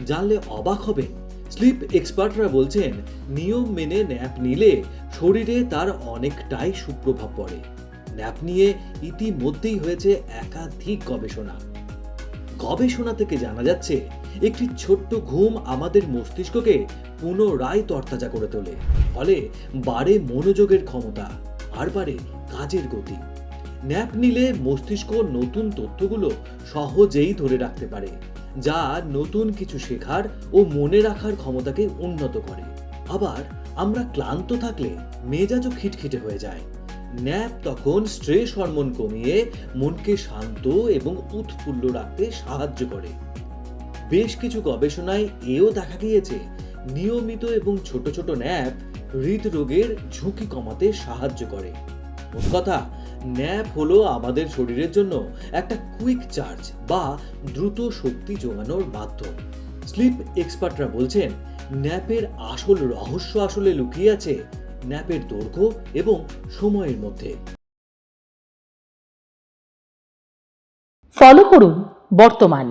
জানলে অবাক হবেন। স্লিপ এক্সপার্টরা বলছেন নিয়ম মেনে ন্যাপ নিলে শরীরে তার অনেকটাই সুপ্রভাব পড়ে। ন্যাপ নিয়ে ইতিমধ্যেই হয়েছে একাধিক গবেষণা থেকে জানা যাচ্ছে একটি ছোট্ট ঘুম আমাদের মস্তিষ্ককে পুনরায় তরতাজা করে তোলে। ফলে বাড়ে মনোযোগের ক্ষমতা আর বাড়ে কাজের গতি। ন্যাপ নিলে মস্তিষ্ক নতুন তথ্যগুলো সহজেই ধরে রাখতে পারে, যা নতুন কিছু শেখার ও মনে রাখার ক্ষমতাকে উন্নত করে। আবার আমরা ক্লান্ত থাকলে মেজাজও খিটখিটে হয়ে যায়। ন্যাপ তখন স্ট্রেস হরমোন কমিয়ে মনকে শান্ত এবং উৎফুল্ল রাখতে সাহায্য করে। বেশ কিছু গবেষণায় এও দেখা গিয়েছে নিয়মিত এবং ছোট ছোট ন্যাপ হৃদরোগের ঝুঁকি কমাতে সাহায্য করে। মোট কথা, ন্যাপ হলো আমাদের শরীরের জন্য একটা কুইক চার্জ বা দ্রুত শক্তি জোগানোর মাধ্যম। স্লিপ এক্সপার্টরা বলছেন ন্যাপের আসল রহস্য আসলে লুকিয়ে আছে ন্যাপের দৈর্ঘ্য এবং সময়ের মধ্যে। ফলো করুন বর্তমান।